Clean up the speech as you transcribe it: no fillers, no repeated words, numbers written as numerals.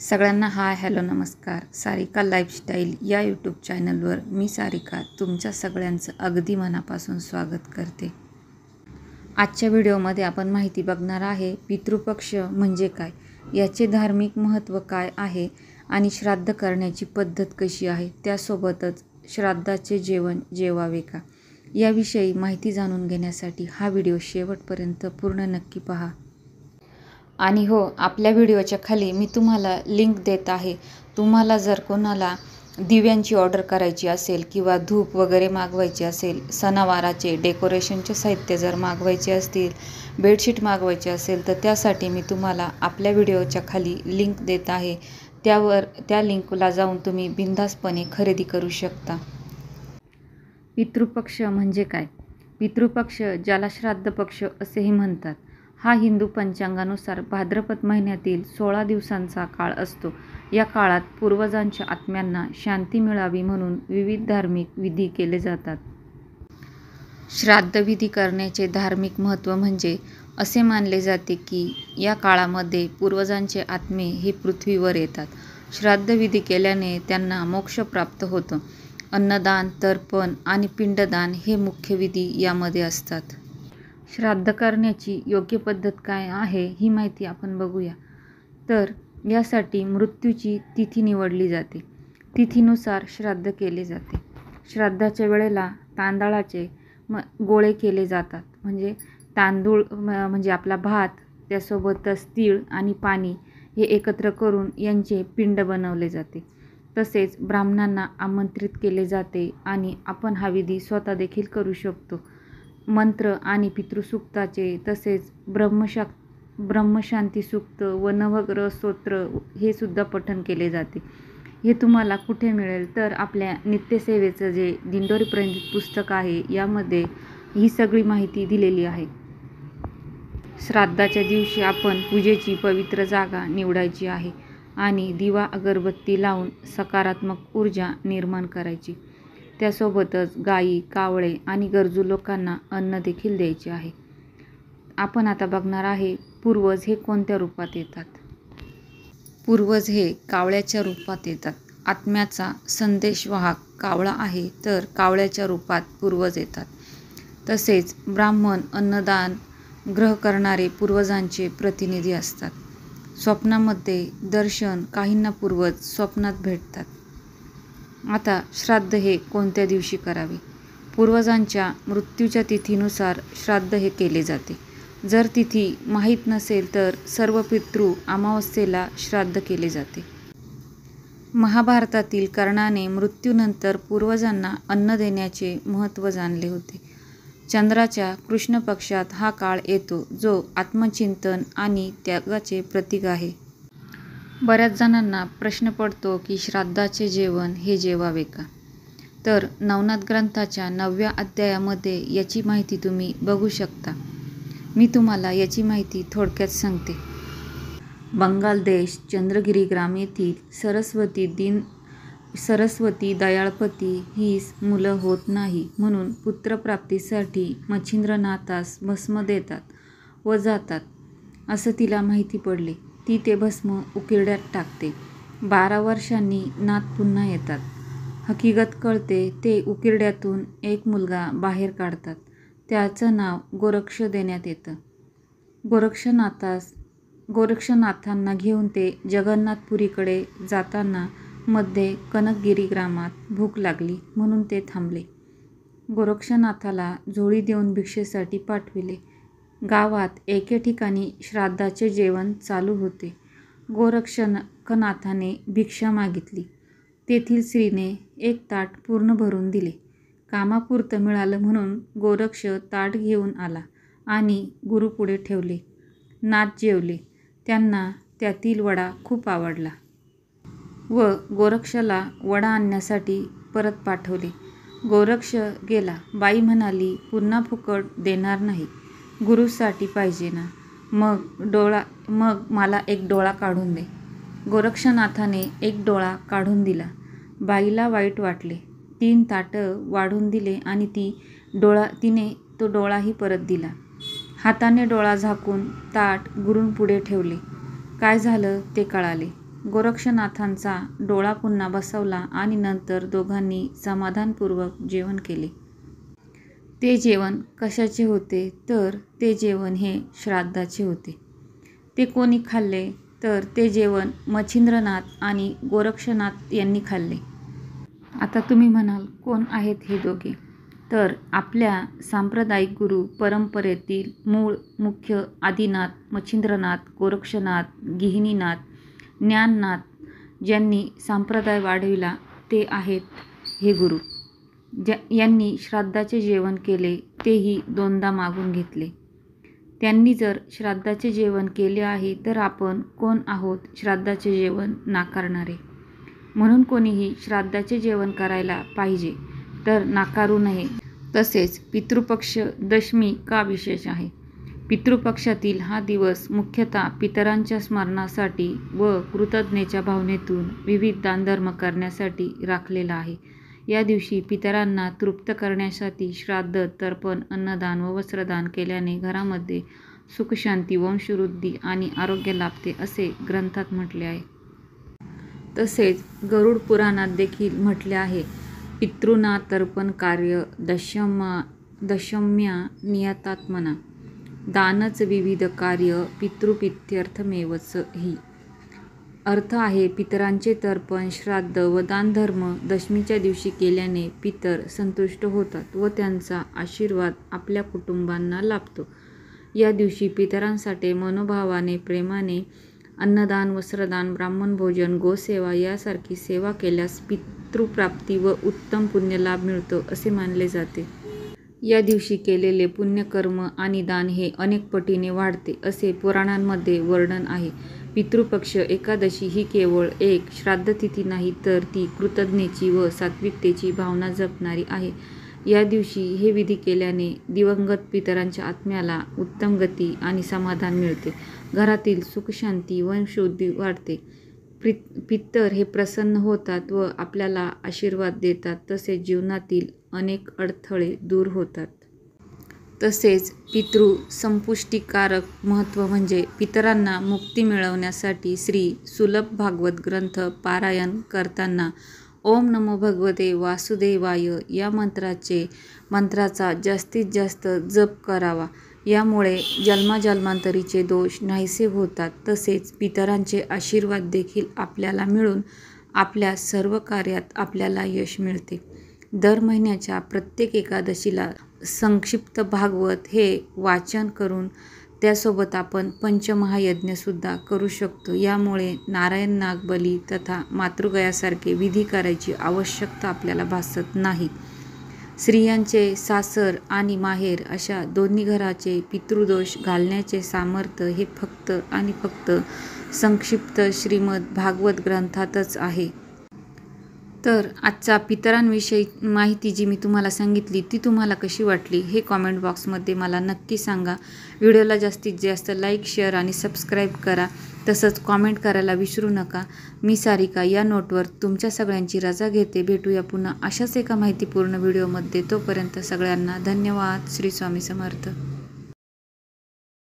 सगळ्यांना hi hello नमस्कार. Sarika lifestyle या यूट्यूब चॅनलवर मी सारिका तुमच्या सगळ्यांचं अगदी मनापासून स्वागत करते. आजच्या व्हिडिओमध्ये आपण माहिती बघणार आहे पितृपक्ष म्हणजे काय, याचे धार्मिक महत्त्व काय आहे आणि श्राद्ध करण्याची पद्धत कशी आहे, त्यासोबतच श्राद्धाचे जेवण जेवावे का याविषयी माहिती जाणून घेण्यासाठी हा व्हिडिओ शेवटपर्यंत पूर्ण नक्की पहा. आणि हो, आपल्या व्हिडिओच्या खाली मी तुम्हाला लिंक देत आहे. तुम्हाला जर कोणाला दिव्यांची ऑर्डर करायची असेल किंवा धूप वगैरे मागवायची असेल, सणावाराचे डेकोरेशनचे साहित्य जर मागवायचे असतील, बेडशीट मागवायचे असेल, तर त्यासाठी मी तुम्हाला आपल्या व्हिडिओच्या खाली लिंक देत आहे. त्या लिंकला जाऊन तुम्ही बिनधास्तपणे खरेदी करू शकता. पितृपक्ष म्हणजे काय? पितृपक्ष, ज्याला श्राद्ध पक्ष असेही म्हणतात, हा हिंदू पंचांगानुसार भाद्रपद महिन्यातील 16 दिवसांचा काळ असतो. या काळात पूर्वजांच्या आत्म्यांना शांती मिळावी म्हणून विविध धार्मिक विधी केले जातात. श्राद्धविधी करण्याचे धार्मिक महत्त्व म्हणजे असे मानले जाते की या काळामध्ये पूर्वजांचे आत्मे हे पृथ्वीवर येतात. श्राद्धविधी केल्याने त्यांना मोक्ष प्राप्त होतो. अन्नदान, तर्पण आणि पिंडदान हे मुख्य विधी यामध्ये असतात. श्राद्ध करण्याची योग्य पद्धत काय आहे ही माहिती आपण बघूया. तर यासाठी मृत्यूची तिथी निवडली जाते. तिथीनुसार श्राद्ध केले जाते. श्राद्धाच्या वेळेला तांदळाचे गोळे केले जातात. म्हणजे तांदूळ म्हणजे आपला भात, त्यासोबतच तीळ आणि पाणी हे एकत्र करून यांचे पिंड बनवले जाते. तसेच ब्राह्मणांना आमंत्रित केले जाते आणि आपण हा विधी स्वतः देखील करू शकतो. मंत्र आणि पितृसूक्ताचे तसेच ब्रह्मशांती सूक्त व नवग्रह स्तोत्र हे सुद्धा पठण केले जाते. हे तुम्हाला कुठे मिळेल तर आपल्या नित्यसेवेचं जे दिंडोरी प्रणीत पुस्तक आहे यामध्ये ही सगळी माहिती दिलेली आहे. श्राद्धाच्या दिवशी आपण पूजेची पवित्र जागा निवडायची आहे आणि दिवा अगरबत्ती लावून सकारात्मक ऊर्जा निर्माण करायची. त्यासोबतच गायी, कावळे आणि गरजू लोकांना अन्न देखील द्यायचे आहे. आपण आता बघणार आहे पूर्वज हे कोणत्या रूपात येतात. पूर्वज हे कावळ्याच्या रूपात येतात. आत्म्याचा संदेशवाहक कावळा आहे तर कावळ्याच्या रूपात पूर्वज येतात. तसेच ब्राह्मण, अन्नदान ग्रह करणारे पूर्वजांचे प्रतिनिधी असतात. स्वप्नामध्ये दर्शन, काहींना पूर्वज स्वप्नात भेटतात. आता श्राद्ध हे कोणत्या दिवशी करावे? पूर्वजांच्या मृत्यूच्या तिथीनुसार श्राद्ध हे केले जाते. जर तिथी माहीत नसेल तर सर्व पितृ अमावस्येला श्राद्ध केले जाते. महाभारतातील कर्णाने मृत्यूनंतर पूर्वजांना अन्न देण्याचे महत्त्व जाणले होते. चंद्राच्या कृष्ण पक्षात हा काळ येतो जो आत्मचिंतन आणि त्यागाचे प्रतीक आहे. बऱ्याच जणांना प्रश्न पडतो की श्राद्धाचे जेवण हे जेवावे का? तर नवनाथ ग्रंथाच्या 9व्या अध्यायामध्ये याची माहिती तुम्ही बघू शकता. मी तुम्हाला याची माहिती थोडक्यात सांगते. बंगाल देश चंद्रगिरी ग्राम येथील सरस्वती दयाळपती हीस मुलं होत नाही म्हणून पुत्रप्राप्तीसाठी मच्छिंद्रनाथास भस्म देतात व जातात. असं तिला माहिती पडले. ती ते भस्म उकिरड्यात टाकते. 12 वर्षांनी नाथ पुन्हा येतात. हकीकत कळते ते उकिरड्यातून एक मुलगा बाहेर काढतात. त्याचं नाव गोरक्ष देण्यात येतं. गोरक्षनाथांना घेऊन ते जगन्नाथपुरीकडे जाताना मध्ये कनकगिरी ग्रामात भूक लागली म्हणून ते थांबले. गोरक्षनाथाला झोळी देऊन भिक्षेसाठी पाठविले. गावात एके ठिकाणी श्राद्धाचे जेवण चालू होते. गोरक्षनाथाने भिक्षा मागितली. तेथील स्त्रीने एक ताट पूर्ण भरून दिले. कामापुरतं मिळालं म्हणून गोरक्ष ताट घेऊन आला आणि गुरुपुढे ठेवले. नाथ जेवले. त्यांना त्यातील वडा खूप आवडला व गोरक्षाला वडा आणण्यासाठी परत पाठवले. गोरक्ष गेला. बाई म्हणाली, पुन्हा फुकट देणार नाही, गुरुसाठी पाहिजे ना, मग मला एक डोळा काढून दे. गोरक्षनाथाने एक डोळा काढून दिला. बाईला वाईट वाटले. 3 ताटं वाढून दिले आणि तिने तो डोळाही परत दिला. हाताने डोळा झाकून ताट गुरूंपुढे ठेवले. काय झालं ते कळाले. गोरक्षनाथांचा डोळा पुन्हा बसवला आणि नंतर दोघांनी समाधानपूर्वक जेवण केले. ते जेवण कशाचे होते तर ते जेवण हे श्राद्धाचे होते. ते कोणी खाल्ले तर ते जेवण मच्छिंद्रनाथ आणि गोरक्षनाथ यांनी खाल्ले. आता तुम्ही म्हणाल कोण आहेत हे दोघे? तर आपल्या सांप्रदायिक गुरु परंपरेतील मूळ मुख्य आदिनाथ मच्छिंद्रनाथ, गोरक्षनाथ, गिहिनीनाथ, ज्ञाननाथ ज्यांनी संप्रदाय वाढविला ते आहेत हे गुरु. यांनी श्राद्धाचे जेवण केले तेही दोनदा मागून घेतले. त्यांनी जर श्राद्धाचे जेवण केले आहे तर आपण कोण आहोत श्राद्धाचे जेवण नाकारणारे? म्हणून कोणीही श्राद्धाचे जेवण करायला पाहिजे तर नाकारू नये. तसेच पितृपक्ष दशमी का विशेष आहे? पितृपक्षातील हा दिवस मुख्यतः पितरांच्या स्मरणासाठी व कृतज्ञतेच्या भावनेतून विविध दानधर्म करण्यासाठी राखलेला आहे. या दिवशी पितरांना तृप्त करण्यासाठी श्राद्ध, तर्पण, अन्नदान व वस्त्रदान केल्याने घरामध्ये सुखशांती, वंशवृद्धी आणि आरोग्य लाभते असे ग्रंथात म्हटले आहे. तसेच गरुड पुराणात देखील म्हटले आहे, पितॄंना तर्पण कार्य दशम्या नियतात्मना, दानच विविध कार्य पितृप्रीत्यर्थमेवच हि. अर्थ आहे पितरांचे तर्पण, श्राद्ध व दानधर्म दशमीच्या दिवशी केल्याने पितर संतुष्ट होतात व त्यांचा आशीर्वाद आपल्या कुटुंबांना लाभतो. या दिवशी पितरांसाठी मनोभावाने, प्रेमाने अन्नदान, वस्त्रदान, ब्राह्मण भोजन, गोसेवा यासारखी सेवा केल्यास पितृप्राप्ती व उत्तम पुण्यलाभ मिळतो असे मानले जाते. या दिवशी केलेले पुण्यकर्म आणि दान हे अनेक पटीने वाढते असे पुराणांमध्ये वर्णन आहे. पितृपक्ष एकादशी ही केवळ एक श्राद्धतिथी नाही तर ती कृतज्ञतेची व सात्विकतेची भावना जपणारी आहे. या दिवशी हे विधी केल्याने दिवंगत पितरांच्या आत्म्याला उत्तम गती आणि समाधान मिळते. घरातील सुखशांती, वंशवृद्धी वाढते. पितर हे प्रसन्न होतात व आपल्याला आशीर्वाद देतात. तसेच जीवनातील अनेक अडथळे दूर होतात. तसेच पितृ संपुष्टीकारक महत्त्व म्हणजे पितरांना मुक्ती मिळवण्यासाठी श्री सुलभ भागवत ग्रंथ पारायण करताना ओम नमो भगवते वासुदेवाय या मंत्राचा जास्तीत जास्त जप करावा. यामुळे जन्माजन्मांतरीचे दोष नाहीसे होतात. तसेच पितरांचे आशीर्वाद देखील आपल्याला मिळून आपल्या सर्व कार्यात आपल्याला यश मिळते. दर महिन्याच्या प्रत्येक एकादशीला संक्षिप्त भागवत हे वाचन करून त्यासोबत आपण पंचमहायज्ञसुद्धा करू शकतो. यामुळे नारायण नाग बली तथा मातृगयासारखे विधी करायची आवश्यकता आपल्याला भासत नाही. स्त्रियांचे सासर आणि माहेर अशा दोन्ही घराचे पितृदोष घालण्याचे सामर्थ्य हे फक्त आणि फक्त संक्षिप्त श्रीमद भागवत ग्रंथातच आहे. तर आजचा पितरांविषयी माहिती जी मी तुम्हाला सांगितली ती तुम्हाला कशी वाटली हे कॉमेंट बॉक्समध्ये मला नक्की सांगा. व्हिडिओला जास्तीत जास्त लाईक, शेअर आणि सबस्क्राईब करा. तसंच कॉमेंट करायला विसरू नका. मी सारिका या नोटवर तुमच्या सगळ्यांची रजा घेते. भेटूया पुन्हा अशाच एका माहितीपूर्ण व्हिडिओमध्ये. तोपर्यंत सगळ्यांना धन्यवाद. श्री स्वामी समर्थ.